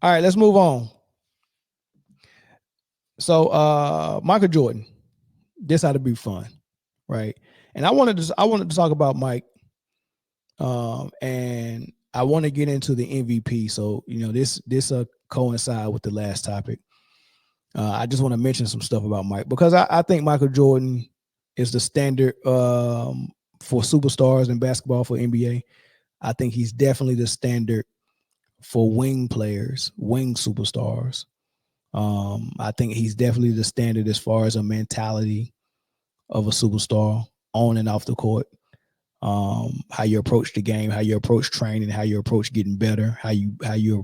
All right, let's move on. So Michael Jordan, this ought to be fun, right? And I wanted to talk about Mike, and I want to get into the MVP. So this coincide with the last topic. I just want to mention some stuff about Mike because I think Michael Jordan is the standard for superstars in basketball for NBA. I think he's definitely the standard for wing players, wing superstars. I think he's definitely the standard as far as a mentality of a superstar on and off the court. How you approach the game, how you approach training, how you approach getting better, how you're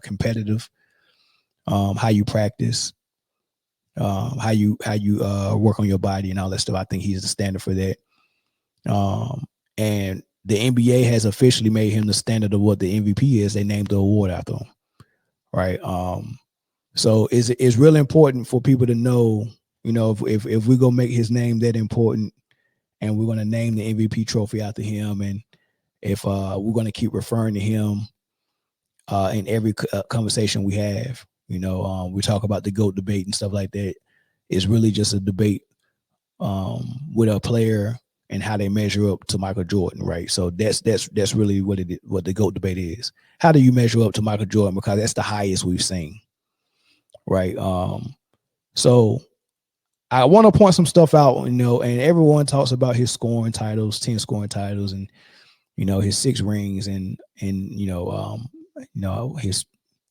competitive, how you practice, how you work on your body and all that stuff. I think he's the standard for that. And the NBA has officially made him the standard of what the MVP is. They named the award after him, right? So it's really important for people to know, if we're gonna make his name that important, and we're gonna name the MVP trophy after him, and if we're gonna keep referring to him in every conversation we have, we talk about the GOAT debate and stuff like that. It's really just a debate with a player and how they measure up to Michael Jordan, right? So that's really what the GOAT debate is. How do you measure up to Michael Jordan? Because that's the highest we've seen, right? So I want to point some stuff out, and everyone talks about his scoring titles, 10 scoring titles, and his 6 rings, and his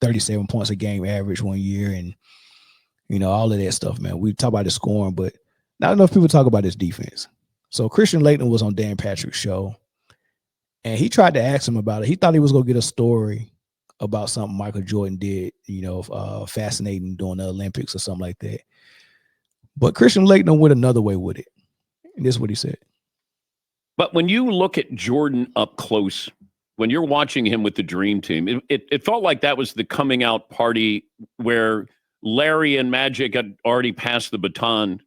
37 points a game average one year, and all of that stuff, man. We talk about his scoring, but not enough people talk about his defense. So Christian Laettner was on Dan Patrick's show, and he tried to ask him about it. He thought he was gonna get a story about something Michael Jordan did, fascinating during the Olympics or something like that. But Christian Laettner went another way with it, and this is what he said. But when you look at Jordan up close, when you're watching him with the Dream Team, it felt like that was the coming out party where Larry and Magic had already passed the baton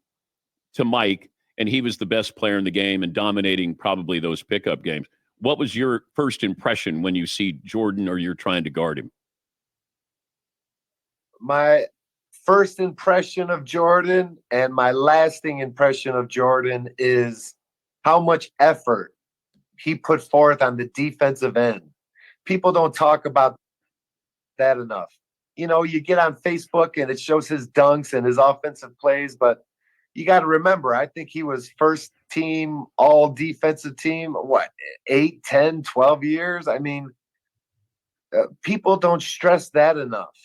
to Mike, and he was the best player in the game and dominating probably those pickup games. What was your first impression when you see Jordan or you're trying to guard him? My first impression of Jordan and my lasting impression of Jordan is how much effort he put forth on the defensive end. People don't talk about that enough. You get on Facebook and it shows his dunks and his offensive plays, but you got to remember, I think he was first team, all defensive team, 8, 10, 12 years? I mean, people don't stress that enough.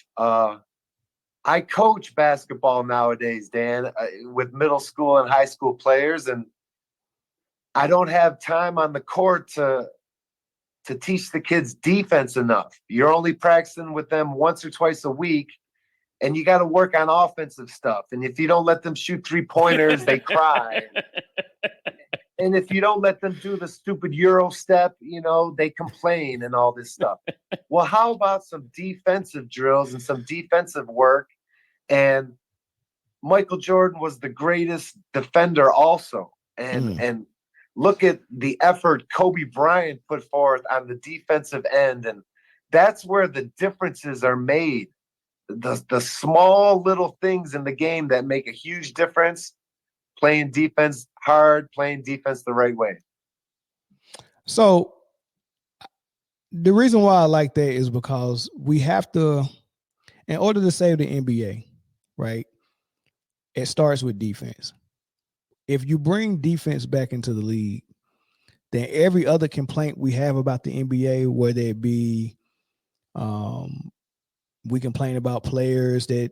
I coach basketball nowadays, Dan, with middle school and high school players, and I don't have time on the court to teach the kids defense enough. You're only practicing with them once or twice a week, and you got to work on offensive stuff. And if you don't let them shoot 3-pointers, they cry. And if you don't let them do the stupid Euro step, they complain and all this stuff. Well, how about some defensive drills and some defensive work? And Michael Jordan was the greatest defender also. And look at the effort Kobe Bryant put forth on the defensive end. And that's where the differences are made. The small little things in the game that make a huge difference. Playing defense hard, playing defense the right way. So the reason why I like that is because we have to, in order to save the NBA, right, it starts with defense. If you bring defense back into the league, then every other complaint we have about the NBA, whether it be we complain about players that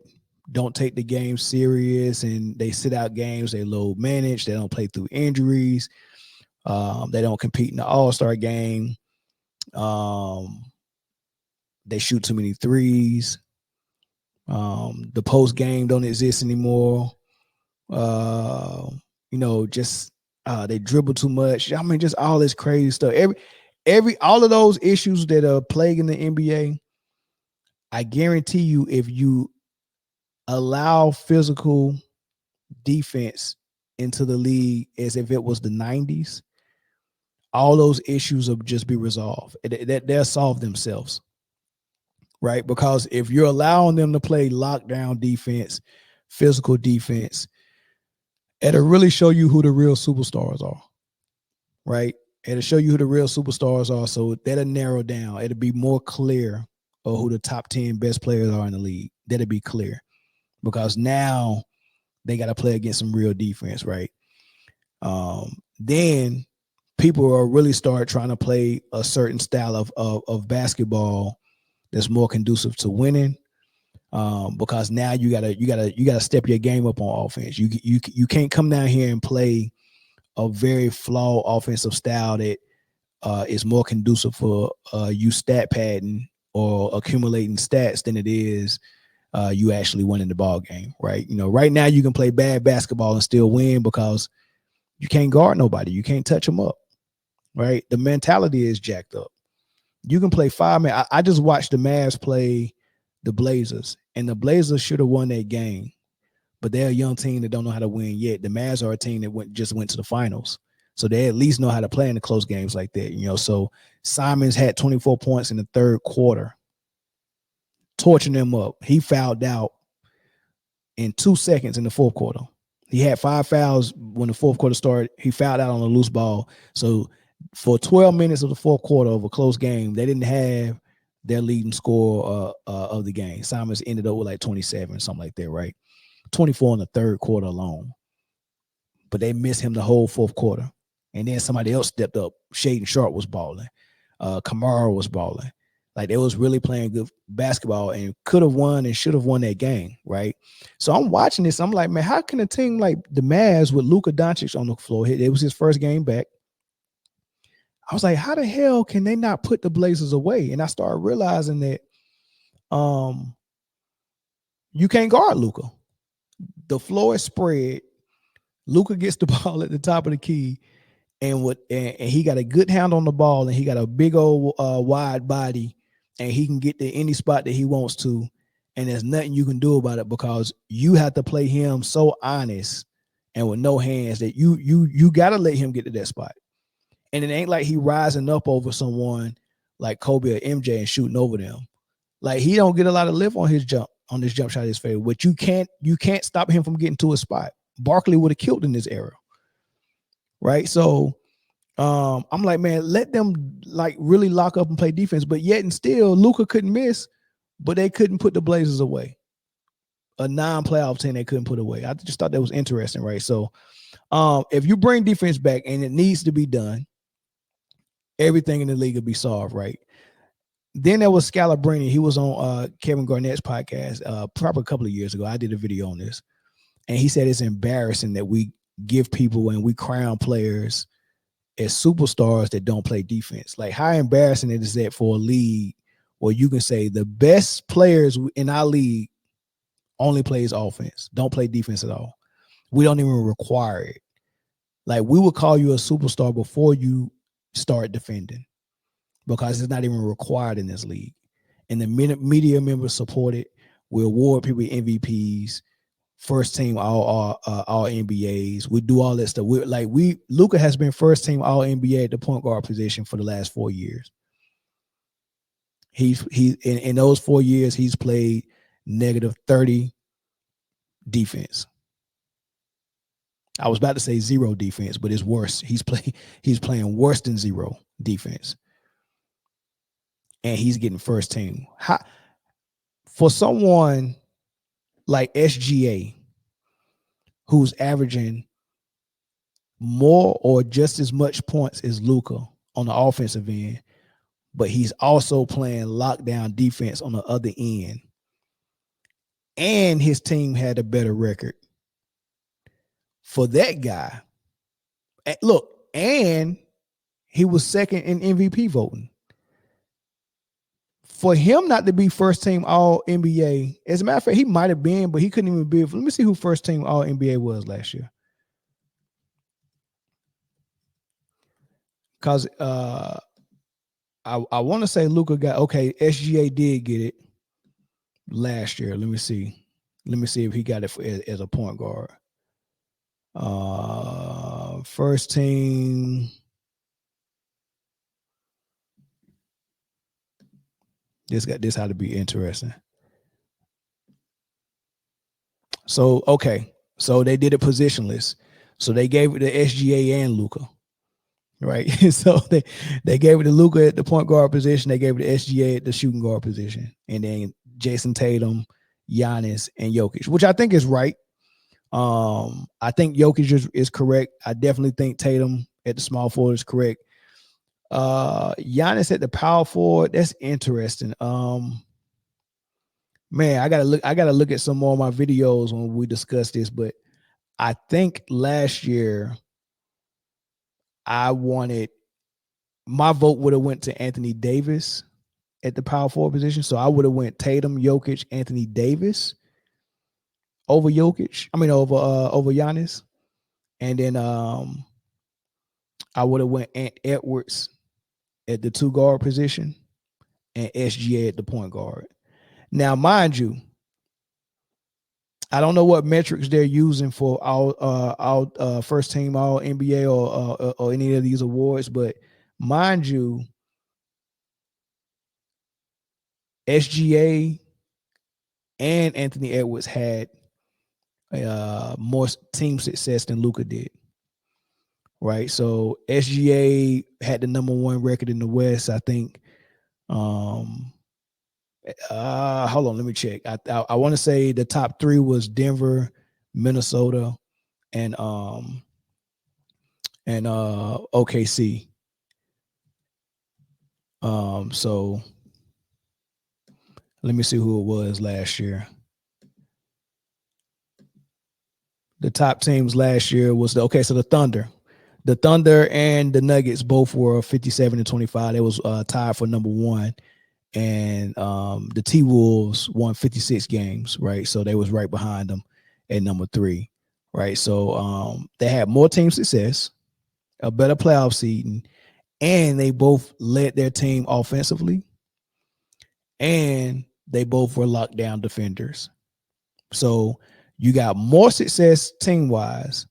don't take the game serious and they sit out games, they low manage, they don't play through injuries, they don't compete in the All-Star game, they shoot too many threes, the post game don't exist anymore, just they dribble too much. I mean, just all this crazy stuff. All of those issues that are plaguing the NBA, I guarantee you, if you allow physical defense into the league as if it was the 90s, all those issues will just be resolved. They'll solve themselves. right? Because if you're allowing them to play lockdown defense, physical defense, it'll really show you who the real superstars are, right? It'll show you who the real superstars are. So that'll narrow down. It'll be more clear of who the top 10 best players are in the league. That'll be clear because now they got to play against some real defense, right? Then people will really start trying to play a certain style of basketball that's more conducive to winning. Because now you gotta step your game up on offense. You can't come down here and play a very flawed offensive style that is more conducive for you stat padding or accumulating stats than it is you actually winning the ball game, right? Right now you can play bad basketball and still win because you can't guard nobody. You can't touch them up, right? The mentality is jacked up. You can play 5 minutes. I just watched the Mavs play the Blazers, and the Blazers should have won that game, but they're a young team that don't know how to win yet. The Mavs are a team that just went to the finals, so they at least know how to play in the close games like that. So Simons had 24 points in the third quarter, torching them up. He fouled out in 2 seconds in the fourth quarter. He had 5 fouls when the fourth quarter started. He fouled out on a loose ball. So for 12 minutes of the fourth quarter of a close game, they didn't have their leading scorer of the game. Simons ended up with like 27, something like that, right? 24 in the third quarter alone. But they missed him the whole fourth quarter. And then somebody else stepped up. Shaden Sharp was balling. Kamara was balling. Like, they was really playing good basketball and could have won and should have won that game, right? So I'm watching this. I'm like, man, how can a team like the Mavs with Luka Doncic on the floor, it was his first game back. I was like, how the hell can they not put the Blazers away? And I started realizing that you can't guard Luka. The floor is spread. Luka gets the ball at the top of the key, and he got a good hand on the ball, and he got a big old wide body, and he can get to any spot that he wants to, and there's nothing you can do about it because you have to play him so honest and with no hands that you got to let him get to that spot. And it ain't like he rising up over someone like Kobe or MJ and shooting over them. Like, he don't get a lot of lift on this jump shot his favor, but you can't stop him from getting to a spot. Barkley would have killed in this era, right? So I'm like, man, let them like really lock up and play defense. But yet and still, Luka couldn't miss, but they couldn't put the Blazers away. A non-playoff team they couldn't put away. I just thought that was interesting, right? So if you bring defense back, and it needs to be done, everything in the league will be solved, right? Then there was Britne. He was on Kevin Garnett's podcast probably a couple of years ago. I did a video on this. And he said it's embarrassing that we give people and we crown players as superstars that don't play defense. Like, how embarrassing is that for a league where you can say the best players in our league only plays offense, don't play defense at all. We don't even require it. Like, we would call you a superstar before you start defending because it's not even required in this league. And the media members support it. We award people MVPs. First team all NBAs. We do all that stuff. Luka has been first team all NBA at the point guard position for the last 4 years. He's in those 4 years he's played -30 defense. I was about to say 0 defense, but it's worse. He's playing worse than 0 defense. And he's getting first team. For someone like SGA, who's averaging more or just as much points as Luka on the offensive end, but he's also playing lockdown defense on the other end, and his team had a better record. For that guy, look, and he was second in MVP voting. For him not to be first team all NBA, as a matter of fact, he might have been, but he couldn't even be. Let me see who first team all NBA was last year. Because I want to say Luka got, okay, SGA did get it last year. Let me see if he got it as a point guard. First team. This how to be interesting. So okay, so they did it positionless. So they gave it to SGA and Luka, right? So they gave it to Luka at the point guard position. They gave it to SGA at the shooting guard position, and then Jayson, Tatum, Giannis, and Jokic, which I think is right. I think Jokic is correct. I definitely think Tatum at the small forward is correct. Giannis at the power forward, that's interesting. Man, I gotta look at some more of my videos when we discuss this, but I think last year I wanted my vote would have went to Anthony Davis at the power forward position. So I would have went Tatum, Jokic, Anthony Davis over Jokic. I mean over Giannis. And then I would have went Ant Edwards at the 2 guard position and SGA at the point guard. Now, mind you, I don't know what metrics they're using for all first team all NBA or any of these awards, but mind you, SGA and Anthony Edwards had more team success than Luka did. Right. So SGA had the #1 record in the West, I think. Hold on, let me check. I want to say the top 3 was Denver, Minnesota, and OKC. So let me see who it was last year. The top teams last year was so the Thunder. The Thunder and the Nuggets both were 57 and 25. They was tied for #1. And the T-Wolves won 56 games, right? So they was right behind them at #3, right? So they had more team success, a better playoff seeding, and they both led their team offensively, and they both were lockdown defenders. So you got more success team-wise,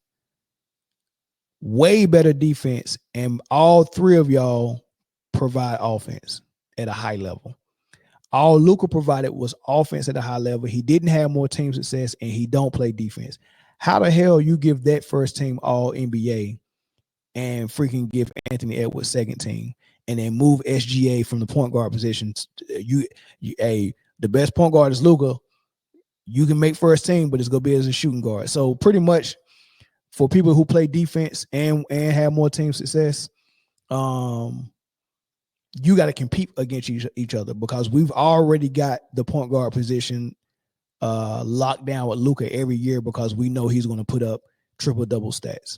way better defense, and all 3 of y'all provide offense at a high level. All Luka provided was offense at a high level. He didn't have more team success, and he don't play defense. How the hell you give that first team all NBA and freaking give Anthony Edwards second team and then move SGA from the point guard position? The best point guard is Luka. You can make first team, but it's gonna be as a shooting guard. So pretty much for people who play defense and have more team success, you got to compete against each other because we've already got the point guard position locked down with Luka every year because we know he's going to put up triple-double stats,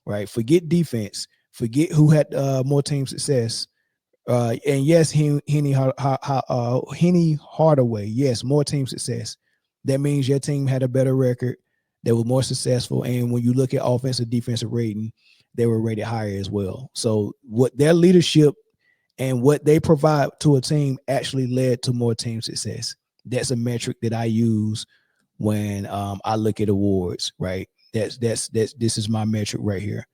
right? Forget defense. Forget who had more team success. And yes, Henny Hardaway, yes, more team success. That means your team had a better record. They were more successful. And when you look at offensive defensive rating, they were rated higher as well. So what their leadership and what they provide to a team actually led to more team success. That's a metric that I use when I look at awards, right? This is my metric right here,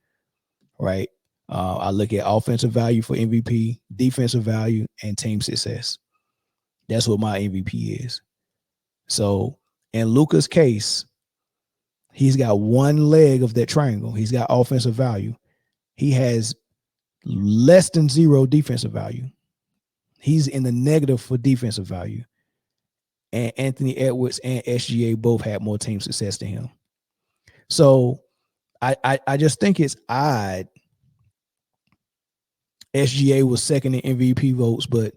right? I look at offensive value for MVP, defensive value, and team success. That's what my MVP is. So in Luka's case, he's got one leg of that triangle. He's got offensive value. He has less than 0 defensive value. He's in the negative for defensive value. And Anthony Edwards and SGA both had more team success than him. So I just think it's odd. SGA was second in MVP votes, but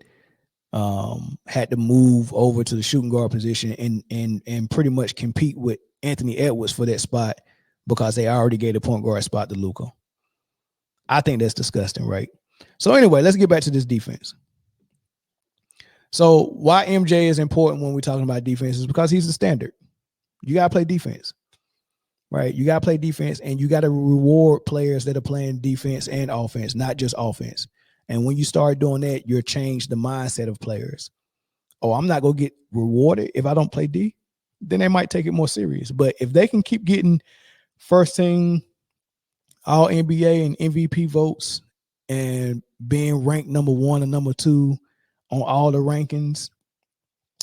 had to move over to the shooting guard position and pretty much compete with Anthony Edwards for that spot because they already gave the point guard spot to Luka. I think that's disgusting, right? So anyway, let's get back to this defense. So why MJ is important when we're talking about defense is because he's the standard. You got to play defense, right? You got to play defense, and you got to reward players that are playing defense and offense, not just offense. And when you start doing that, you'll change the mindset of players. Oh, I'm not going to get rewarded if I don't play D. Then they might take it more serious. But if they can keep getting first team all NBA and MVP votes and being ranked #1 and #2 on all the rankings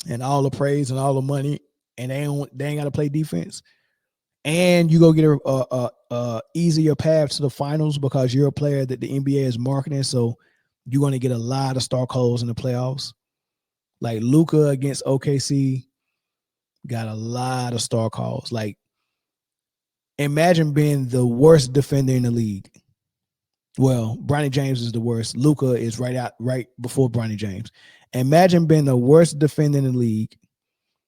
and all the praise and all the money, and they ain't got to play defense, and you go get a easier path to the finals because you're a player that the NBA is marketing, so you're going to get a lot of star calls in the playoffs. Like Luka against OKC got a lot of star calls. Like, imagine being the worst defender in the league. Well, Bronny James is the worst. Luka is right before Bronny James. Imagine being the worst defender in the league,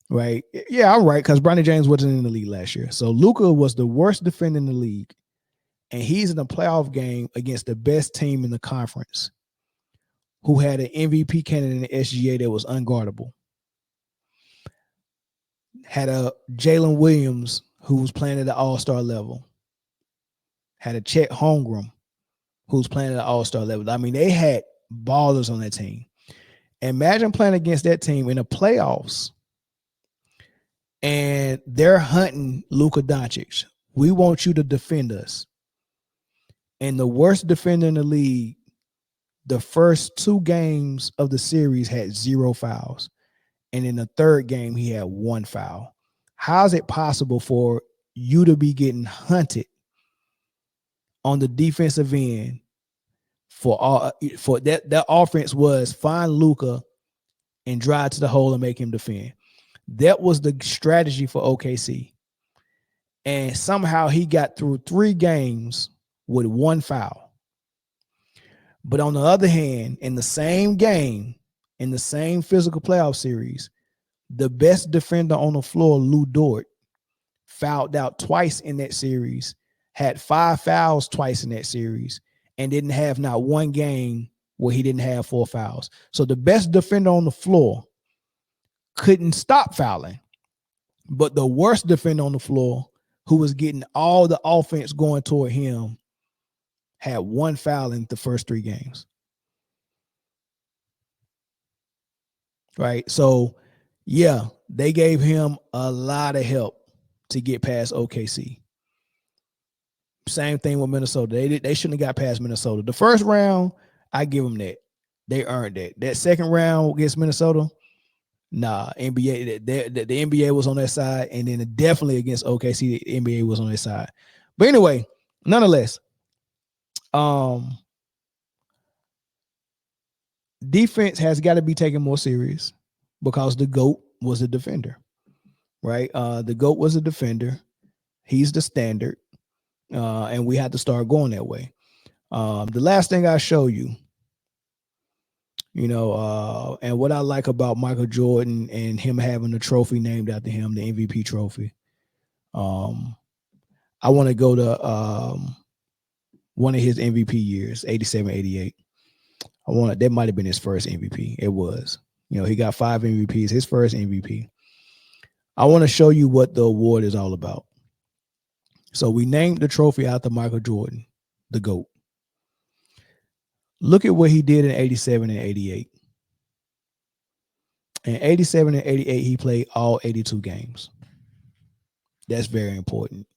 right? Yeah, I'm right, because Bronny James wasn't in the league last year. So Luka was the worst defender in the league, and he's in a playoff game against the best team in the conference, who had an MVP candidate in the SGA that was unguardable. Had a Jalen Williams who was playing at the all-star level. Had a Chet Holmgren who's playing at the all-star level. I mean, they had ballers on that team. Imagine playing against that team in the playoffs, and they're hunting Luka Doncic. We want you to defend us. And the worst defender in the league, the first 2 games of the series had 0 fouls. And in the third game, he had 1 foul. How is it possible for you to be getting hunted on the defensive end for that offense was find Luka and drive to the hole and make him defend? That was the strategy for OKC. And somehow he got through 3 games with 1 foul. But on the other hand, in the same game, in the same physical playoff series, the best defender on the floor, Lou Dort, fouled out twice in that series, had 5 fouls twice in that series, and didn't have not one game where he didn't have 4 fouls. So the best defender on the floor couldn't stop fouling, but the worst defender on the floor, who was getting all the offense going toward him, had 1 foul in the first 3 games. Right? So, yeah, they gave him a lot of help to get past OKC. Same thing with Minnesota. They shouldn't have got past Minnesota. The first round, I give them that. They earned that. That second round against Minnesota, nah, NBA, the NBA was on their side, and then definitely against OKC, the NBA was on their side. But anyway, nonetheless, defense has got to be taken more serious because the GOAT was a defender, right? The GOAT was a defender. He's the standard, and we had to start going that way. The last thing I show you, and what I like about Michael Jordan and him having a trophy named after him, the MVP trophy. I want to go to one of his MVP years, 87, 88. That might have been his first MVP. It was. He got 5 MVPs, his first MVP. I want to show you what the award is all about. So we named the trophy after Michael Jordan, the GOAT. Look at what he did in 87 and 88. In 87 and 88, he played all 82 games. That's very important.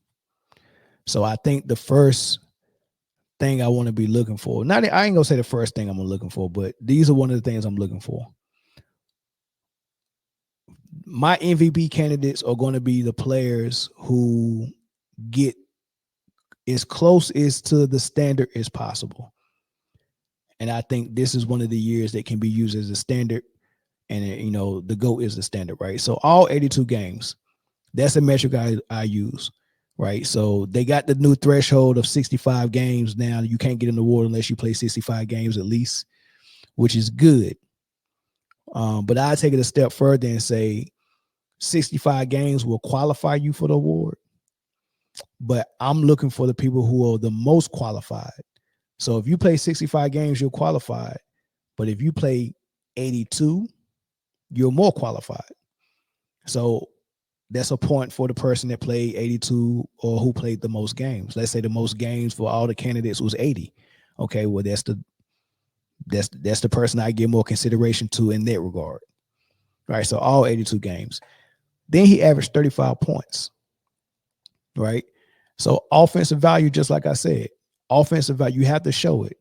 So I think the first thing I want to be looking for, I ain't going to say the first thing I'm looking for, but these are one of the things I'm looking for. My MVP candidates are going to be the players who get as close as to the standard as possible. And I think this is one of the years that can be used as a standard. And, the GOAT is the standard, right? So all 82 games, that's a metric I use, right? So they got the new threshold of 65 games now. You can't get an award unless you play 65 games at least, which is good. But I take it a step further and say 65 games will qualify you for the award. But I'm looking for the people who are the most qualified. So if you play 65 games, you're qualified. But if you play 82, you're more qualified. So that's a point for the person that played 82 or who played the most games. Let's say the most games for all the candidates was 80. Okay, well, that's the person I give more consideration to in that regard. All right, so all 82 games. Then he averaged 35 points. Right? So offensive value, just like I said, offensive value, you have to show it.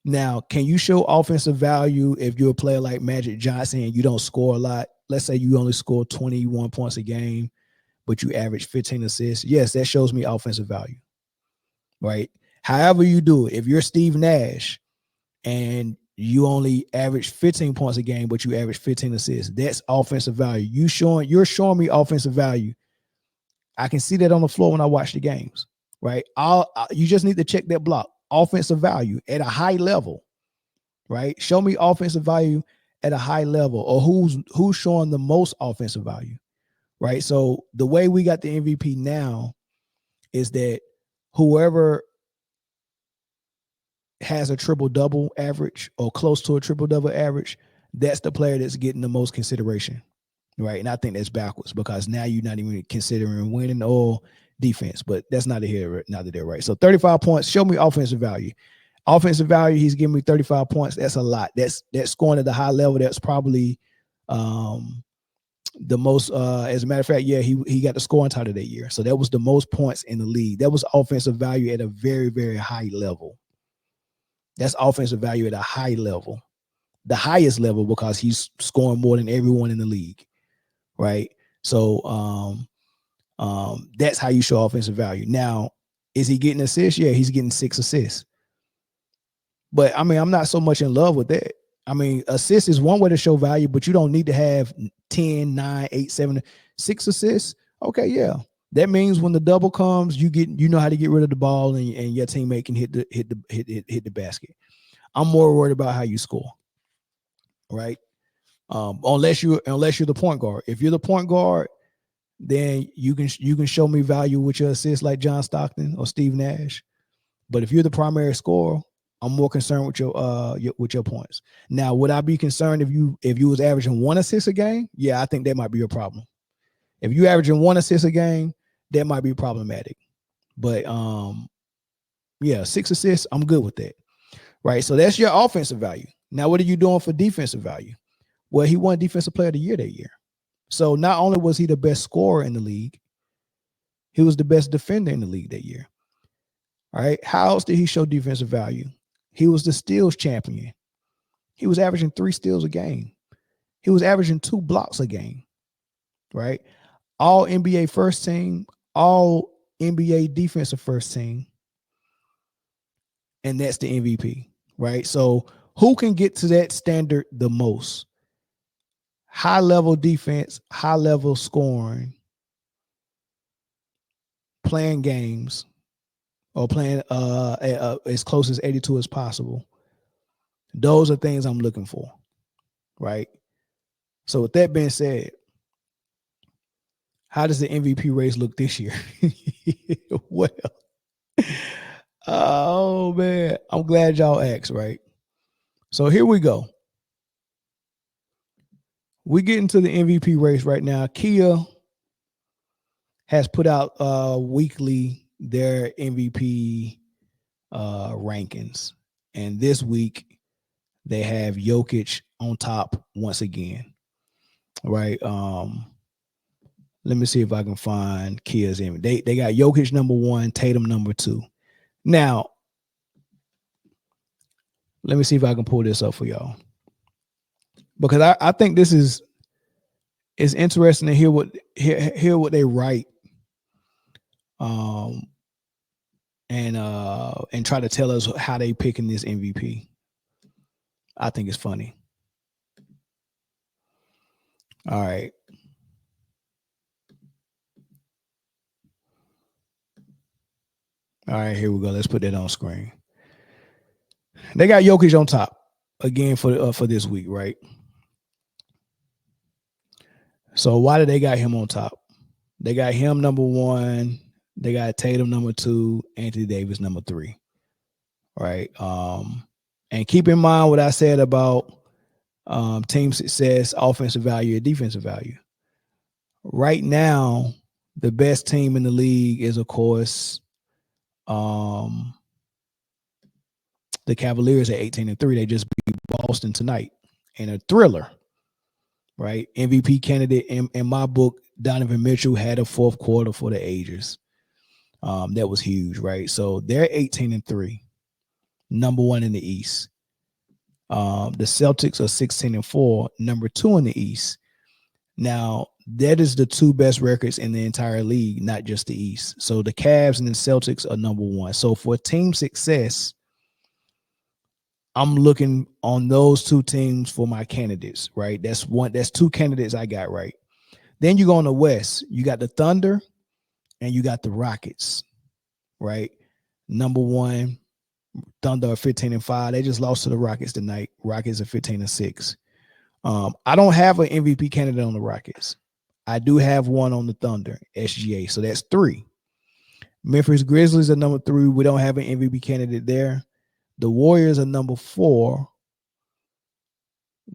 Now, can you show offensive value if you're a player like Magic Johnson and you don't score a lot? Let's say you only score 21 points a game, but you average 15 assists. Yes, that shows me offensive value, right? However you do it, if you're Steve Nash and you only average 15 points a game, but you average 15 assists, that's offensive value. You're showing me offensive value. I can see that on the floor when I watch the games, right? You just need to check that block. Offensive value at a high level, right? Show me offensive value at a high level, or who's showing the most offensive value, right? So the way we got the MVP now is that whoever has a triple-double average or close to a triple-double average, that's the player that's getting the most consideration, right? And I think that's backwards because now you're not even considering winning or defense, but that's neither here nor there, right? So 35 points, show me offensive value. Offensive value, he's giving me 35 points. That's a lot. That's scoring at the high level. That's probably the most, as a matter of fact, yeah, he got the scoring title that year. So that was the most points in the league. That was offensive value at a very, very high level. That's offensive value at a high level, the highest level, because he's scoring more than everyone in the league, right? So that's how you show offensive value. Now, is he getting assists? Yeah, he's getting 6 assists. But I mean, I'm not so much in love with that. I mean, assist is one way to show value, but you don't need to have 10, 9, 8, 7, 6 assists. Okay, yeah. That means when the double comes, you know how to get rid of the ball and your teammate can hit the basket. I'm more worried about how you score, right? Unless you're the point guard. If you're the point guard, then you can show me value with your assists like John Stockton or Steve Nash. But if you're the primary scorer, I'm more concerned with your points. Now, would I be concerned if you was averaging 1 assist a game? Yeah, I think that might be a problem. If you averaging 1 assist a game, that might be problematic. But yeah, 6 assists, I'm good with that. Right. So that's your offensive value. Now, what are you doing for defensive value? Well, he won Defensive Player of the Year that year. So not only was he the best scorer in the league, he was the best defender in the league that year. All right. How else did he show defensive value? He was the steals champion. He was averaging 3 steals a game. He was averaging 2 blocks a game. Right. All NBA first team, all NBA defensive first team. And that's the MVP. Right. So who can get to that standard the most? High level defense, high level scoring, playing games, or playing as close as 82 as possible. Those are things I'm looking for, right? So with that being said, how does the MVP race look this year? Well, oh man, I'm glad y'all asked, right? So here we go. We get into the MVP race right now. Kia has put out weekly their MVP rankings. And this week they have Jokic on top once again. Right. Let me see if I can find Kia's MVP. They got Jokic number 1, Tatum number 2. Now, let me see if I can pull this up for y'all. Because I think this is interesting to hear what they write. And try to tell us how they picking this MVP. I think it's funny. All right. All right, here we go. Let's put that on screen. They got Jokic on top again for this week, right? So why did they got him on top? They got him number 1. They got Tatum number 2, Anthony Davis number 3. Right. And keep in mind what I said about team success, offensive value, and defensive value. Right now, the best team in the league is, of course, the Cavaliers at 18-3. They just beat Boston tonight in a thriller. Right. MVP candidate in my book, Donovan Mitchell had a 4th quarter for the ages. That was huge, right? So they're 18-3. number 1 in the East. The Celtics are 16-4, number 2 in the East. Now, that is the 2 best records in the entire league, not just the East. So the Cavs and the Celtics are number 1. So for team success, I'm looking on those 2 teams for my candidates, right? That's 2 candidates I got right. Then you go on the West. You got the Thunder and you got the Rockets, right? Number 1, Thunder are 15-5. They just lost to the Rockets tonight. Rockets are 15-6. I don't have an MVP candidate on the Rockets. I do have one on the Thunder, SGA. So that's 3. Memphis Grizzlies are number 3. We don't have an MVP candidate there. The Warriors are number 4.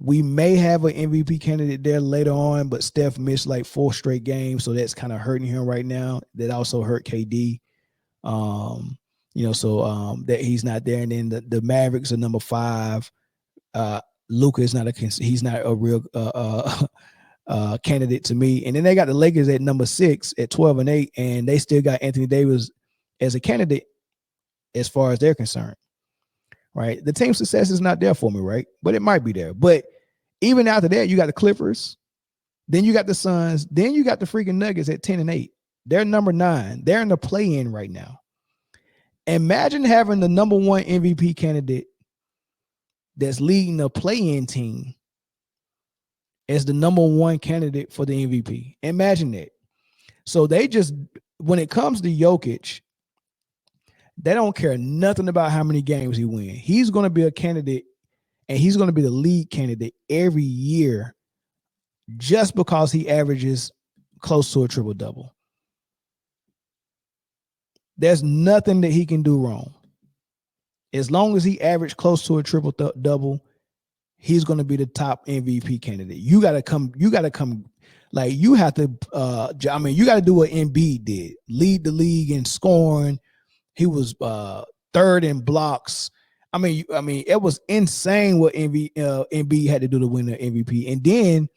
We may have an MVP candidate there later on, but Steph missed like 4 straight games, so that's kind of hurting him right now. That also hurt KD. That he's not there. And then the Mavericks are number 5. Luka is he's not a real candidate to me. And then they got the Lakers at number 6 at 12-8, and they still got Anthony Davis as a candidate as far as they're concerned. Right. The team success is not there for me, right? But it might be there. But even after that, you got the Clippers, then you got the Suns, then you got the freaking Nuggets at 10-8. They're number 9. They're in the play-in right now. Imagine having the number 1 MVP candidate that's leading the play-in team as the number 1 candidate for the MVP. Imagine that. So they just, when it comes to Jokic, they don't care nothing about how many games he wins. He's going to be a candidate, and he's going to be the lead candidate every year just because he averages close to a triple-double. There's nothing that he can do wrong. As long as he averages close to a triple-double, he's going to be the top MVP candidate. You got to come, like you have to, you got to do what Embiid did. Lead the league in scoring. He was 3rd in blocks. I mean, it was insane what Embiid had to do to win the MVP. And then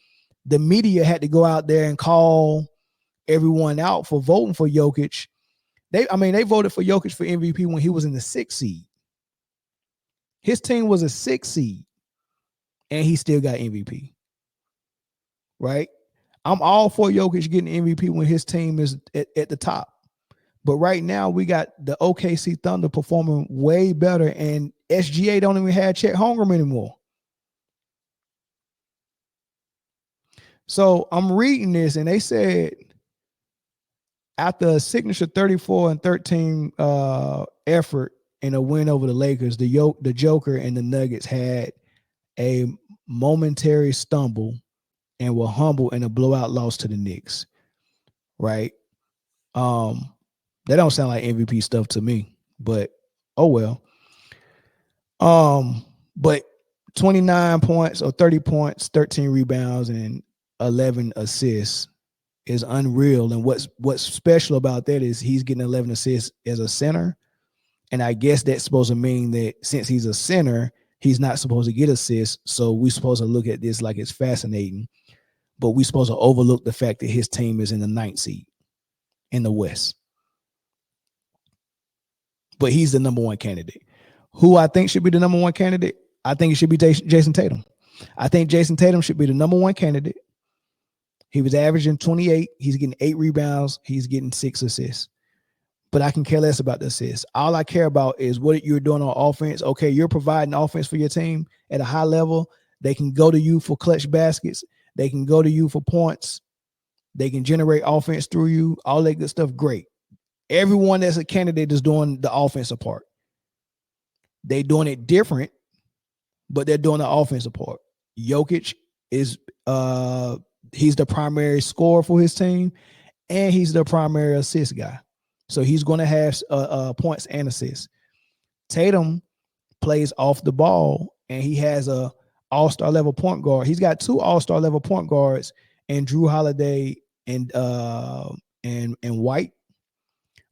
the media had to go out there and call everyone out for voting for Jokic. They voted for Jokic for MVP when he was in the 6th seed. His team was a 6th seed, and he still got MVP. Right? I'm all for Jokic getting MVP when his team is at the top. But right now, we got the OKC Thunder performing way better, and SGA don't even have Chet Holmgren anymore. So I'm reading this, and they said after a signature 34-13 effort in a win over the Lakers, the Joker and the Nuggets had a momentary stumble and were humble in a blowout loss to the Knicks. Right? That don't sound like MVP stuff to me, but oh well. But 29 points or 30 points, 13 rebounds, and 11 assists is unreal. And what's special about that is he's getting 11 assists as a center. And I guess that's supposed to mean that since he's a center, he's not supposed to get assists. So we're supposed to look at this like it's fascinating, but we're supposed to overlook the fact that his team is in the 9th seed in the West. But he's the number 1 candidate. Who I think should be the number 1 candidate? I think it should be Jayson Tatum. I think Jayson Tatum should be the number 1 candidate. He was averaging 28. He's getting 8 rebounds. He's getting 6 assists. But I can care less about the assists. All I care about is what you're doing on offense. Okay, you're providing offense for your team at a high level. They can go to you for clutch baskets. They can go to you for points. They can generate offense through you. All that good stuff, great. Everyone that's a candidate is doing the offensive part. They're doing it different, but they're doing the offensive part. Jokic is he's the primary scorer for his team, and he's the primary assist guy. So he's going to have points and assists. Tatum plays off the ball, and he has a all-star level point guard. He's got 2 all-star level point guards, and Drew Holiday and White.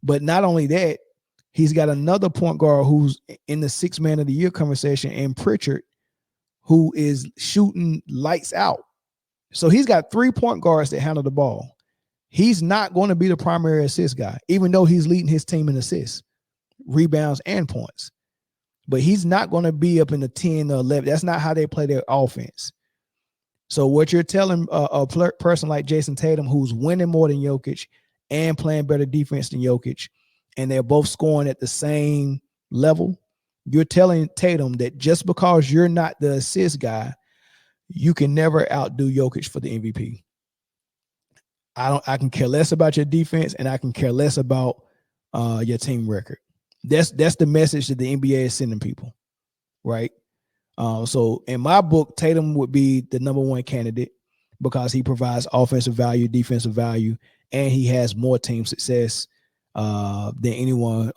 But not only that, he's got another point guard who's in the 6th man of the year conversation, and Pritchard, who is shooting lights out. So he's got 3 point guards that handle the ball. He's not going to be the primary assist guy, even though he's leading his team in assists, rebounds, and points. but he's not going to be up in the 10 or 11. That's not how they play their offense. So what you're telling a person like Jayson Tatum, who's winning more than Jokic and playing better defense than Jokic, and they're both scoring at the same level, you're telling Tatum that just because you're not the assist guy, you can never outdo Jokic for the MVP. I can care less about your defense, and I can care less about your team record. That's the message that the NBA is sending people, right? So in my book, Tatum would be the number one candidate because he provides offensive value, defensive value, and he has more team success than anyone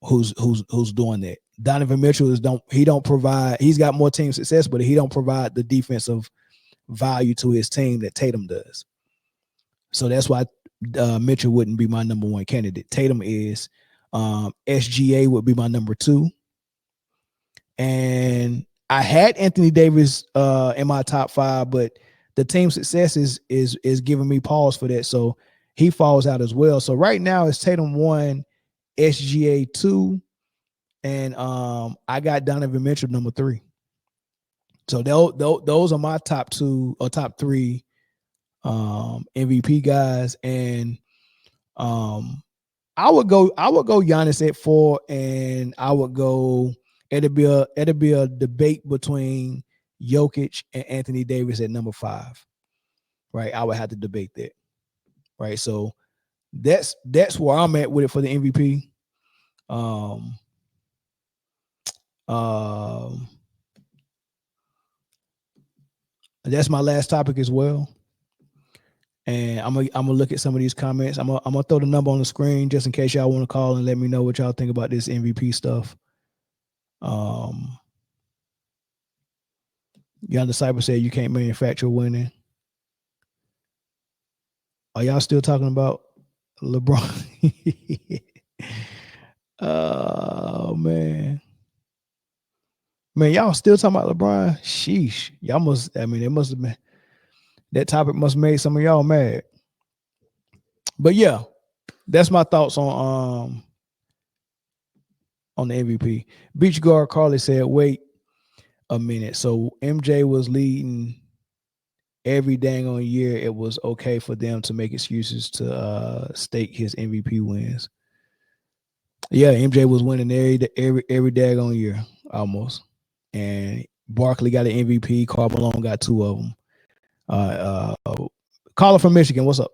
who's doing that. Donovan Mitchell don't provide. He's got more team success, but he don't provide the defensive value to his team that Tatum does. So that's why Mitchell wouldn't be my number one candidate. Tatum is. SGA would be my number 2. And I had Anthony Davis in my top 5, but the team success is giving me pause for that. So he falls out as well. So right now it's Tatum 1, SGA 2, and I got Donovan Mitchell number 3. So those are my top 2 or top 3 MVP guys. And I would go Giannis at 4, and I would go. It'd be a debate between Jokic and Anthony Davis at number 5, right? I would have to debate that, right? So that's where I'm at with it for the MVP. That's my last topic as well. And I'm gonna look at some of these comments. I'm gonna throw the number on the screen just in case y'all want to call and let me know what y'all think about this MVP stuff. Young Disciple said you can't manufacture winning. Are y'all still talking about LeBron? Oh man, y'all still talking about LeBron? Sheesh, y'all must. I mean, it must have been that topic must have made some of y'all mad. But yeah, that's my thoughts on the MVP. Beach guard Carly said, "Wait a minute. So MJ was leading every dang on year. It was okay for them to make excuses to stake his MVP wins." Yeah, MJ was winning every dang on year almost, and Barkley got an MVP. Karl Malone got 2 of them. Caller from Michigan, what's up?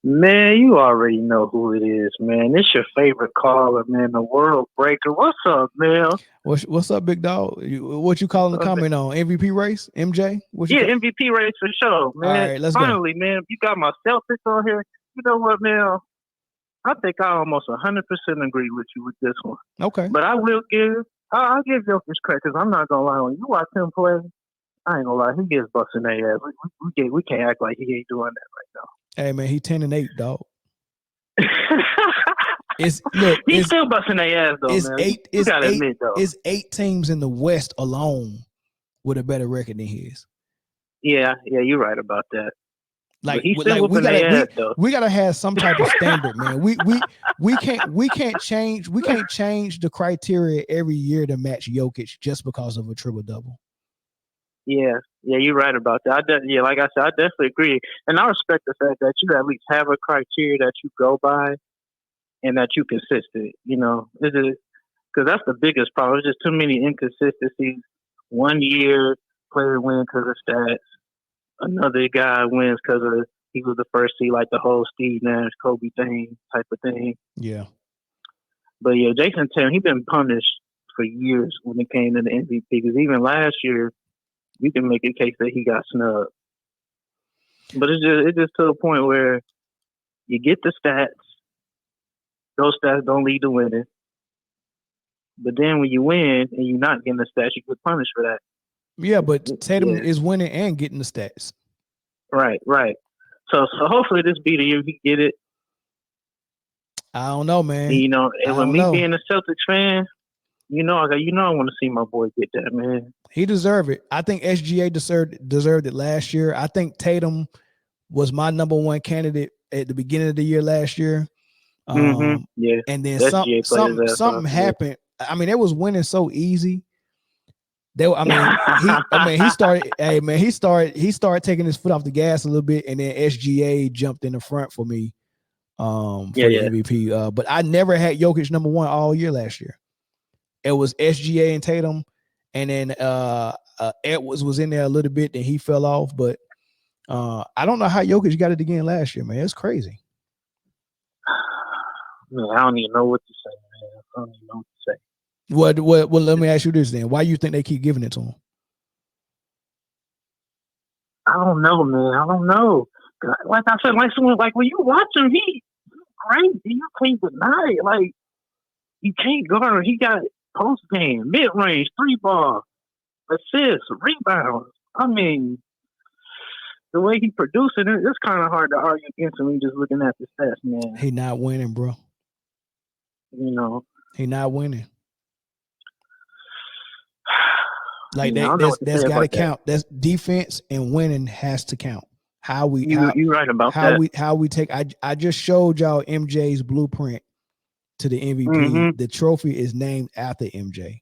Man, you already know who it is, man. It's your favorite caller, man, the World Breaker. What's up, man? What's up, big dog? What you calling the comment on? MVP race? MJ? MVP race for sure, man. All right, let's Finally, go. man, you got my Celtics on here. You know what, man? I think I almost 100% agree with you with this one. Okay. But I'll give Jokic credit because I'm not going to lie on you. You watch him play, I ain't going to lie. He gets busting their ass. We can't act like he ain't doing that right now. Hey man, he 10-8, dog. He's still busting their ass though, man. You gotta admit though. It's 8 teams in the West alone with a better record than his. Yeah, you're right about that. Like we gotta have some type of standard, man. We can't change the criteria every year to match Jokic just because of a triple double. Yeah, you're right about that. Like I said, I definitely agree, and I respect the fact that you at least have a criteria that you go by, and that you consistent. You know, because that's the biggest problem. There's just too many inconsistencies. One year, player wins because of stats. Another guy wins because of he was the first seed, like the whole Steve Nash, Kobe thing type of thing. Yeah. But yeah, Jayson Tatum, he's been punished for years when it came to the MVP. Because even last year, you can make a case that he got snubbed. But it's just to a point where you get the stats. Those stats don't lead to winning. But then when you win and you're not getting the stats, you get punished for that. Yeah, but Tatum is winning and getting the stats. Right. So hopefully this be the year he get it. I don't know, man. And, and with me being a Celtics fan, I want to see my boy get that, man. He deserved it. I think SGA deserved it last year. I think Tatum was my number one candidate at the beginning of the year last year. Yeah. And then something happened I mean, they was winning so easy. He started. Hey man, he started taking his foot off the gas a little bit, and then SGA jumped in the front for me. For the MVP. But I never had Jokic number one all year last year. It was SGA and Tatum, and then Edwards was in there a little bit, then he fell off. But I don't know how Jokic got it again last year, man. It's crazy. Man, I don't even know what to say, man. I don't even know what to say. Well, let me ask you this then. Why do you think they keep giving it to him? I don't know, man. I don't know. Like I said, like when you watch him, he's crazy. You can't deny it. Like, you can't guard him. He got post game, mid range, 3-ball, assists, rebounds. I mean, the way he producing it, it's kind of hard to argue against him just looking at the stats, man. He not winning, bro. You know, he not winning. Like that's got to count. That's defense and winning has to count. You're right about that. How we take. I just showed y'all MJ's blueprint to the MVP. Mm-hmm. The trophy is named after MJ.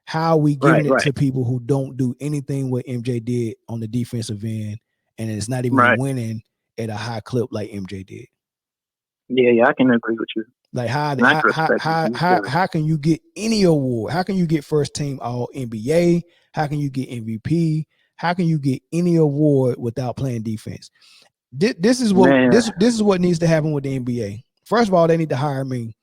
How we giving it to people who don't do anything what MJ did on the defensive end, and it's not even winning at a high clip like MJ did. Yeah, I can agree with you. Like how can you get any award? How can you get first team All NBA? How can you get MVP? How can you get any award without playing defense? This is what needs to happen with the NBA. First of all, they need to hire me.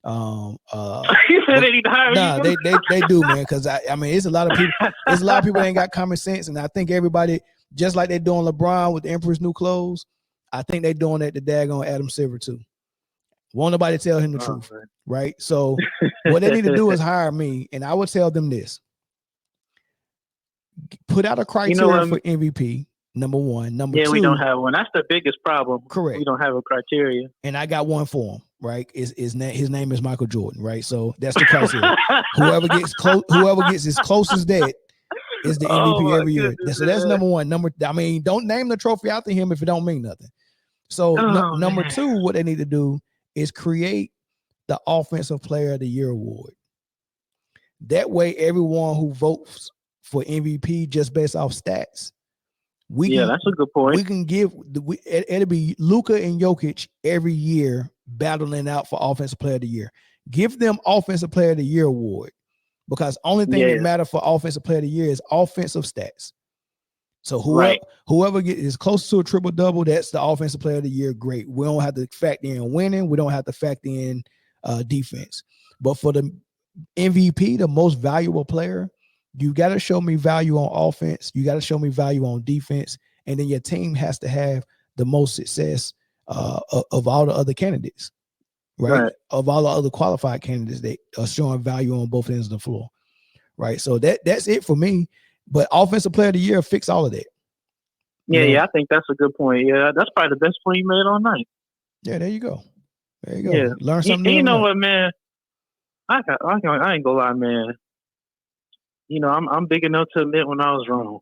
You said they need to hire you? They do, man. Because I mean, it's a lot of people. There's a lot of people that ain't got common sense, and I think everybody, just like they're doing LeBron with the Emperor's New Clothes, I think they're doing that to daggone Adam Silver too. Won't nobody tell him the truth, man. Right? So what they need to do is hire me, and I would tell them this. Put out a criteria for MVP, number one. Number two. We don't have one. That's the biggest problem. Correct. We don't have a criteria. And I got one for him, right? His name is Michael Jordan, right? So that's the criteria. whoever gets as close as that is the MVP every year. So that's number one. Don't name the trophy after him if it don't mean nothing. So number two, what they need to do is create the Offensive Player of the Year award. That way, everyone who votes for MVP just based off stats, that's a good point. We can give it'll be Luka and Jokic every year battling out for Offensive Player of the Year. Give them Offensive Player of the Year award, because only thing that matter for Offensive Player of the Year is offensive stats. So whoever gets as close to a triple double, that's the Offensive Player of the Year. Great. We don't have to factor in winning. We don't have to factor in defense. But for the MVP, the most valuable player, you got to show me value on offense. You got to show me value on defense, and then your team has to have the most success of all the other candidates, right? Of all the other qualified candidates that are showing value on both ends of the floor, right? So that's it for me. But Offensive Player of the Year fix all of that. I think that's a good point. Yeah, that's probably the best point you made all night. Yeah, there you go. Yeah. Learn something. You know what, man? I ain't gonna lie, man. You know, I'm big enough to admit when I was wrong.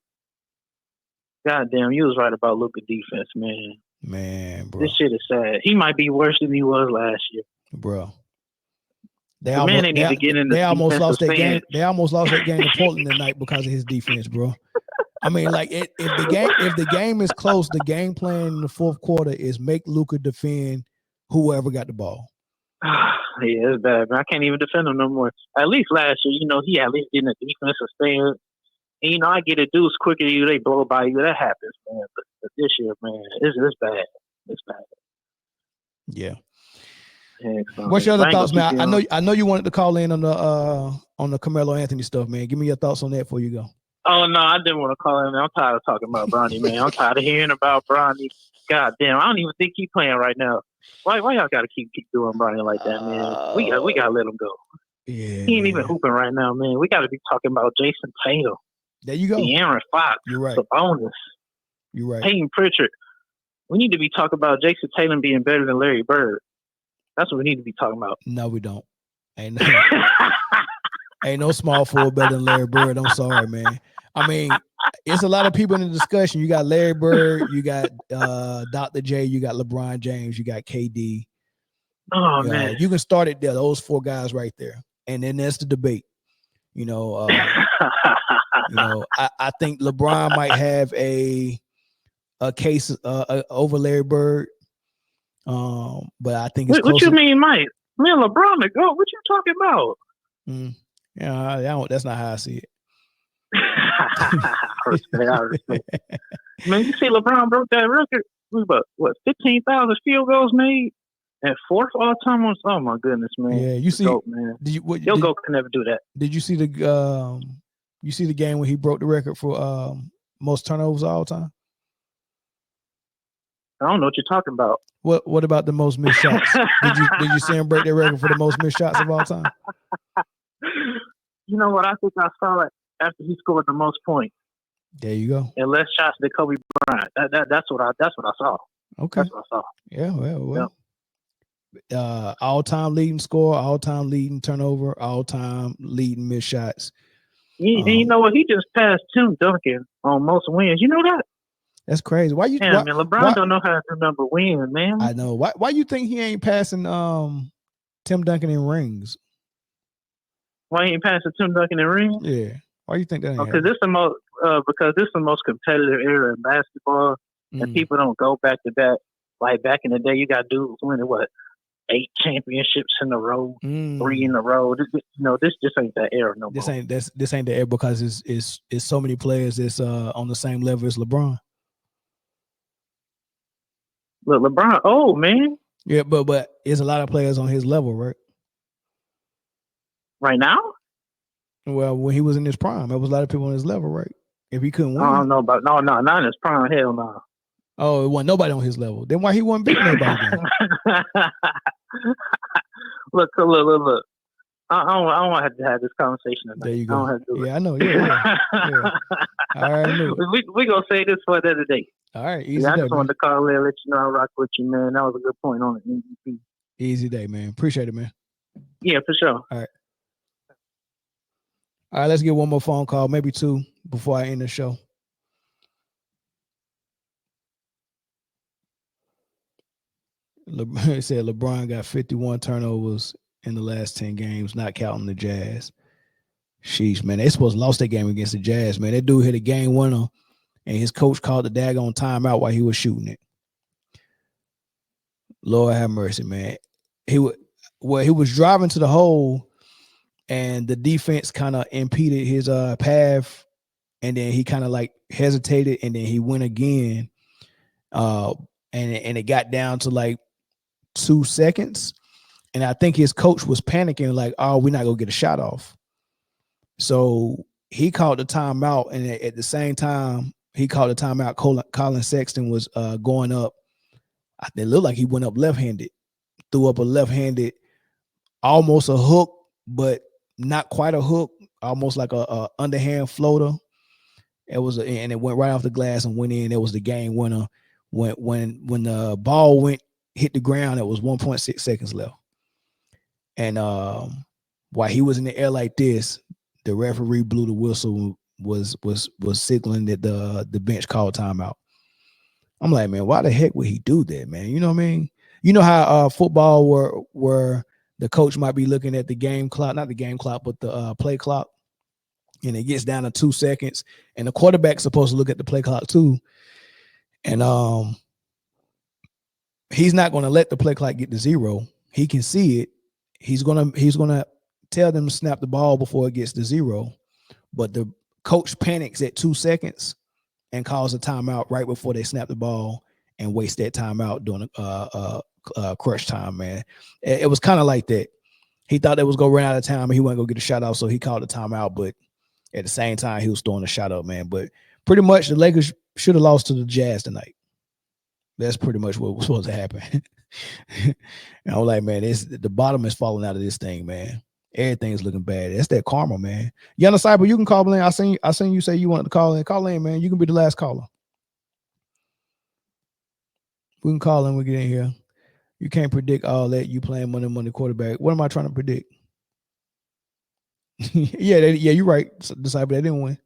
God damn, you was right about Luka defense, man. Man, bro. This shit is sad. He might be worse than he was last year. Bro. They almost lost that game. They almost lost that game to Portland tonight because of his defense, bro. I mean, like if the game is close, the game plan in the fourth quarter is make Luka defend whoever got the ball. Yeah, it's bad, man. I can't even defend him no more. At least last year, you know, he at least didn't defensive stand. And you know, I get a deuce quicker than you, they blow by you. That happens, man. But this year, man, it's bad. It's bad. Yeah. So what's your other thoughts, man? I know you wanted to call in on the Carmelo Anthony stuff, man. Give me your thoughts on that before you go. Oh no, I didn't want to call in. I'm tired of talking about Bronny, man. I'm tired of hearing about Bronny. God damn, I don't even think he's playing right now. Why y'all gotta keep doing Bronny like that, man? We gotta let him go. Yeah, he ain't even hooping right now, man. We gotta be talking about Jayson Tatum. There you go. De'Aaron Fox. You're right. Sabonis. You're right. Peyton Pritchard. We need to be talking about Jayson Tatum being better than Larry Bird. That's what we need to be talking about. No, we don't. Ain't no small forward better than Larry Bird. I'm sorry, man. I mean, it's a lot of people in the discussion. You got Larry Bird, you got Dr. J, you got LeBron James, you got KD. Oh, man. You can start it there, those four guys right there. and then there's the debate. I think LeBron might have a case over Larry Bird. But I think it's what you mean, Mike? Man, LeBron the GOAT. What you talking about? That's not how I see it. I respect. Man, you see LeBron broke that record. What 15,000 field goals made and fourth all time on. Oh my goodness, man! Yeah, you see, GOAT, man. Your GOAT can never do that. Did you see the game when he broke the record for most turnovers of all time? I don't know what you're talking about. What about the most missed shots? did you see him break the record for the most missed shots of all time? You know what? I think I saw it after he scored the most points. There you go. And less shots than Kobe Bryant. That's what I saw. Okay. That's what I saw. Yeah. Well. Yep. All-time leading score, all-time leading turnover, all-time leading missed shots. And you know what? He just passed Tim Duncan on most wins. You know that? That's crazy. Why you? Man, LeBron don't know how to number wins, man. I know. Why you think he ain't passing Tim Duncan in rings? Why he ain't passing Tim Duncan in rings? Yeah. Why you think that? Because this is the most competitive era in basketball, and people don't go back to back. Like back in the day, you got dudes winning 8 championships in a row, 3 in a row. This just ain't that era no more. This ain't the era because it's so many players that's on the same level as LeBron. Look, LeBron, old man. Yeah, but there's a lot of players on his level, right? Right now? Well, when he was in his prime, there was a lot of people on his level, right? If he couldn't win. I don't know about not in his prime. Hell no. Oh, it wasn't nobody on his level. Then why he wasn't beating nobody? Look. I don't want to have this conversation tonight. There you go. I don't have to do I know. Yeah. All right, I knew it. We gonna say this for another day. All right, easy day. I just wanted to call in and let you know I rock with you, man. That was a good point on the MVP. Easy day, man. Appreciate it, man. Yeah, for sure. All right, let's get one more phone call, maybe 2, before I end the show. It said LeBron got 51 turnovers in the last 10 games, not counting the Jazz. Sheesh, man. They supposed to lost that game against the Jazz, man. That dude hit a game winner, and his coach called the daggone timeout while he was shooting it. Lord have mercy, man. He was driving to the hole, and the defense kind of impeded his path, and then he kind of like hesitated, and then he went again, and it got down to like 2 seconds, and I think his coach was panicking, like, "Oh, we're not gonna get a shot off." So he called the timeout, and at the same time he called the timeout, Colin Sexton was going up. It looked like he went up left-handed, threw up a left-handed, almost a hook, but not quite a hook, almost like a underhand floater. And it went right off the glass and went in. It was the game winner. When the ball hit the ground, it was 1.6 seconds left. And while he was in the air like this, the referee blew the whistle, was signaling that the bench called timeout. I'm like, man, why the heck would he do that, man? You know what I mean? You know how football where the coach might be looking at the game clock, not the game clock, but the play clock, and it gets down to 2 seconds, and the quarterback's supposed to look at the play clock too. And he's not going to let the play clock get to 0. He can see it. He's gonna tell them to snap the ball before it gets to 0. But the coach panics at 2 seconds and calls a timeout right before they snap the ball and waste that timeout during crunch time, man. It was kind of like that. He thought they was going to run out of time and he wasn't going to get a shot off, so he called a timeout, but at the same time, he was throwing a shot up, man. But pretty much the Lakers should have lost to the Jazz tonight. That's pretty much what was supposed to happen. And I'm like, man, the bottom is falling out of this thing, man. Everything's looking bad. That's that karma, man. Yana Cyber, you can call in. I seen you say you wanted to call in. Call in, man. You can be the last caller. We can call in. We get in here. You can't predict all that. You playing money quarterback. What am I trying to predict? Yeah, you're right, Disciple. They didn't win.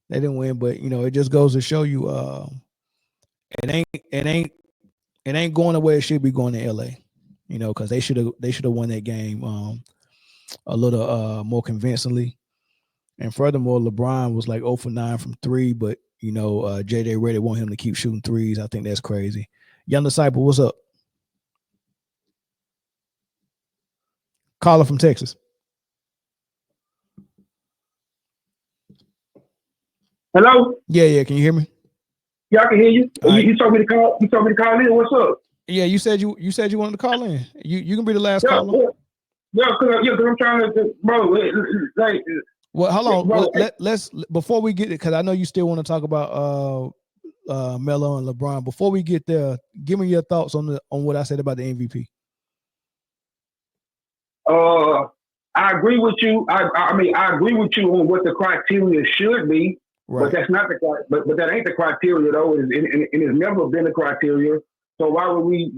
But it just goes to show you, it ain't going the way it should be going to LA. Because they should have won that game. a little more convincingly. And furthermore, LeBron was like 0 for 9 from 3, but JJ Redick want him to keep shooting threes. I think that's crazy. Young Disciple, what's up? Caller from Texas. Hello? Yeah. Can you hear me? Yeah, I can hear you. Right. You told me to call. You told me to call in. What's up? Yeah, you said you wanted to call in. You can be the last caller. Yeah, because I'm trying to, bro. Like, well, hold on. Bro, Let's before we get it, because I know you still want to talk about Melo and LeBron. Before we get there, give me your thoughts on what I said about the MVP. I agree with you. I mean, I agree with you on what the criteria should be, right. But that's not but that ain't the criteria though, and it's never been the criteria. So why would we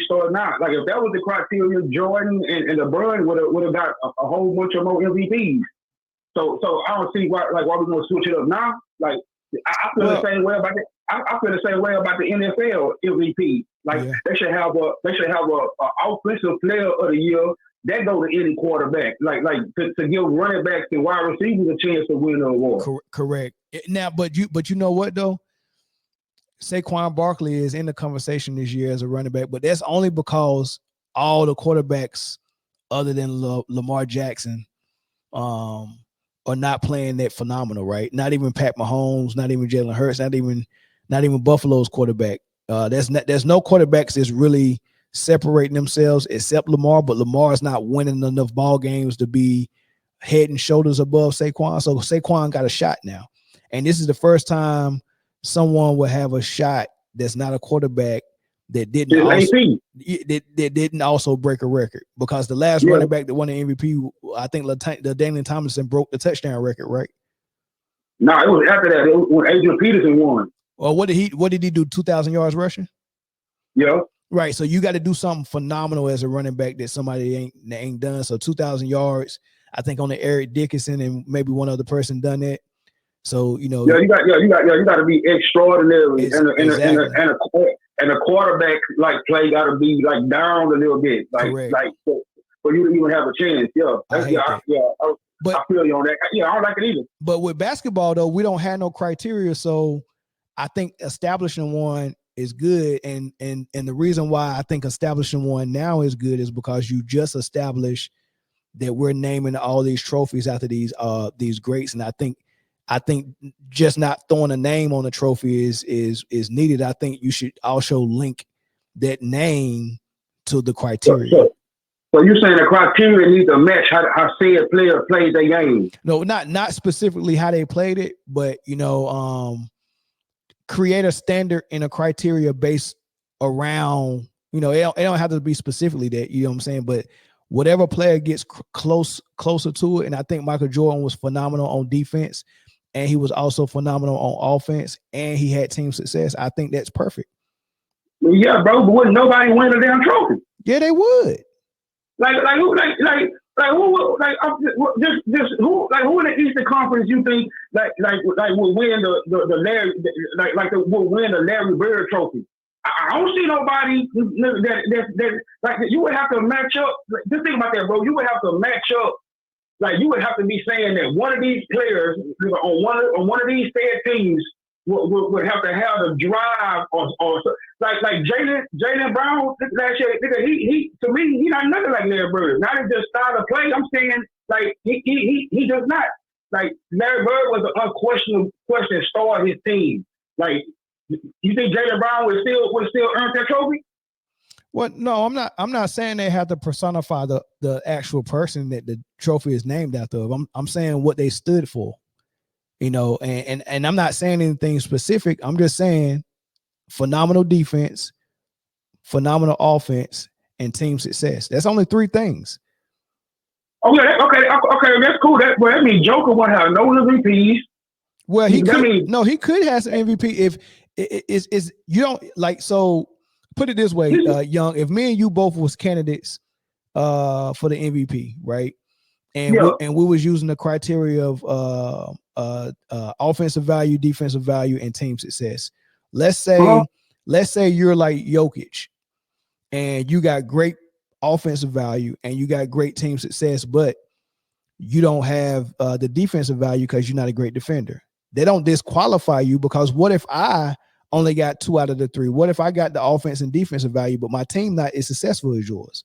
start now? Like if that was the criteria, Jordan and LeBron would have got a whole bunch of more MVPs. So I don't see why we're gonna switch it up now. Like I feel the same way about it. I feel the same way about the NFL MVP. Like they should have a offensive player of the year that go to any quarterback. Like to give running backs and wide receivers a chance to win the award. Correct. Now, but you know what though? Saquon Barkley is in the conversation this year as a running back, but that's only because all the quarterbacks other than Lamar Jackson are not playing that phenomenal, right? Not even Pat Mahomes, not even Jalen Hurts, not even Buffalo's quarterback. There's no quarterbacks that's really separating themselves except Lamar, but Lamar is not winning enough ball games to be head and shoulders above Saquon. So Saquon got a shot now, and this is the first time someone will have a shot that's not a quarterback that didn't also break a record, because the last running back that won the MVP, I think Daniel Tomlinson broke the touchdown record, right? No, it was after that. It was when Adrian Peterson won. Well, what did he do? 2,000 yards rushing? Yeah. Right. So you got to do something phenomenal as a running back that somebody ain't done. So 2,000 yards, I think only Eric Dickinson and maybe one other person done that. So you got to be extraordinary, and a quarterback like play got to be like down a little bit, like for you to even have a chance. I feel you on that. Yeah, I don't like it either. But with basketball though, we don't have no criteria, so I think establishing one is good, and the reason why I think establishing one now is good is because you just established that we're naming all these trophies after these greats, and I think just not throwing a name on the trophy is needed. I think you should also link that name to the criteria. So you're saying the criteria needs to match how said player played their game? No, not specifically how they played it, but create a standard and a criteria based around, it don't have to be specifically that, you know what I'm saying, but whatever player gets closer to it. And I think Michael Jordan was phenomenal on defense, and he was also phenomenal on offense, and he had team success. I think that's perfect. Well, yeah, bro, but wouldn't nobody win a damn trophy? Yeah, they would. Who in the Eastern Conference you think will win the Larry will win the Larry Bird Trophy? I don't see nobody that you would have to match up. Just think about that, bro. You would have to match up. Like you would have to be saying that one of these players on one of these said teams would have to have the drive or like Jaylen Brown last year. He to me he not nothing like Larry Bird. Not in just style of play. I'm saying like he does not. Like Larry Bird was an unquestionable star of his team. Like you think Jaylen Brown would still earn that trophy? Well, no, I'm not saying they have to personify the actual person that the trophy is named after. I'm saying what they stood for. And I'm not saying anything specific. I'm just saying phenomenal defense, phenomenal offense, and team success. That's only 3 things. Okay, that's cool. That means Joker won't have no MVPs. Well, he could have some MVP if it's you don't like. So put it this way, Young. If me and you both was candidates for the MVP, right? And we was using the criteria of offensive value, defensive value, and team success. Let's say you're like Jokic, and you got great offensive value and you got great team success, but you don't have the defensive value because you're not a great defender. They don't disqualify you, because what if I only got 2 out of the 3? What if I got the offense and defensive value, but my team not as successful as yours?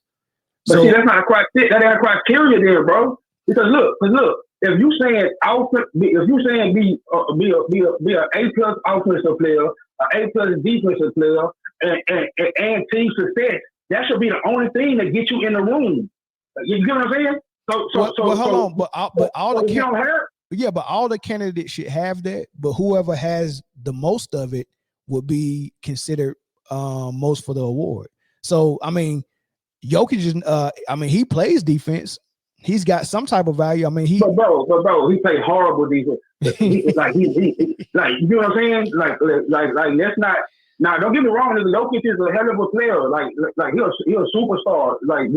But see, that's not a criteria. That ain't a criteria there, bro. Because look, if you saying be an A+ offensive player, an A+ defensive player, and team success, that should be the only thing that gets you in the room. You get what I'm saying? Hold on, but all the candidates should have that, but whoever has the most of it would be considered most for the award. So I mean, Jokic is he plays defense. He's got some type of value. I mean, but bro, he plays horrible defense. He you know what I'm saying? Like let's not. Now, don't get me wrong. Jokic is a hell of a player. Like he's a superstar. Like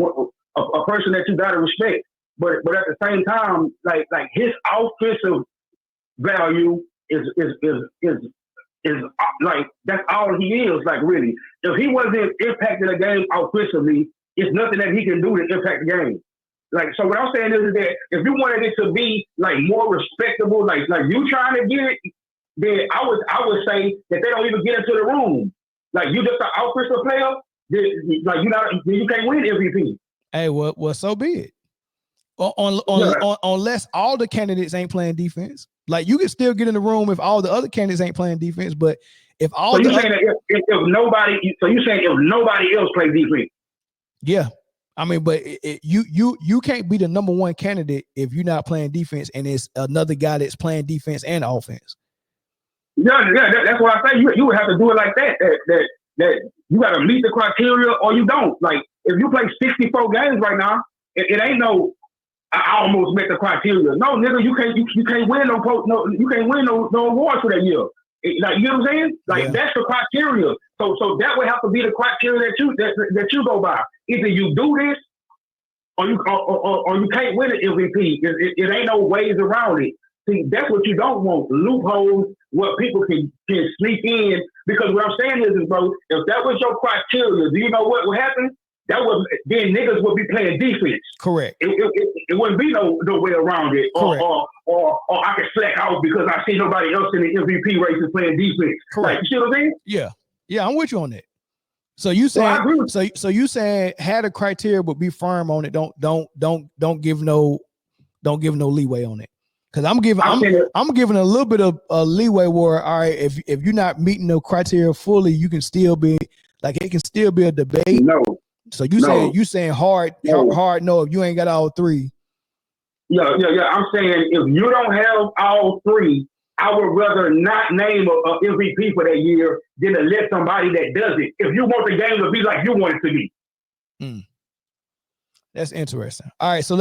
a person that you gotta respect. But at the same time, like his offensive value is like that's all he is. Like really, if he wasn't impacting the game offensively, it's nothing that he can do to impact the game. Like, so what I'm saying is that if you wanted it to be like more respectable, like you trying to get it, then I would say that they don't even get into the room. Like you just an offensive player, you can't win MVP. Hey, well, so be it. Unless all the candidates ain't playing defense, like you can still get in the room if all the other candidates ain't playing defense. But if all so you saying that if nobody else plays defense, yeah. I mean, but you can't be the number one candidate if you're not playing defense, and it's another guy that's playing defense and offense. Yeah, that's what I say. You would have to do it like that. That you got to meet the criteria or you don't. Like if you play 64 games right now, it ain't no. I almost met the criteria. No, nigga, you can't win no awards for that year. Like you know what I'm saying? Like that's the criteria. So that would have to be the criteria that you go by. Either you do this, or you can't win an MVP. It ain't no ways around it. See, that's what you don't want. Loopholes where people can sneak in. Because what I'm saying is, bro, if that was your criteria, do you know what would happen? Then niggas would be playing defense. Correct. It wouldn't be no way around it. Or I can slack out because I see nobody else in the MVP race is playing defense. Correct. Like, you see what I mean? Yeah, I'm with you on that. So you saying so you saying had a criteria but be firm on it. Don't give no leeway on it. Because I'm giving a little bit of leeway where, all right, if you're not meeting the criteria fully, you can still be like it can still be a debate. No. So you saying hard no if you ain't got all 3. Yeah. I'm saying if you don't have all 3, I would rather not name a MVP for that year than to let somebody that does it. If you want the game to be like you want it to be. That's interesting. All right, so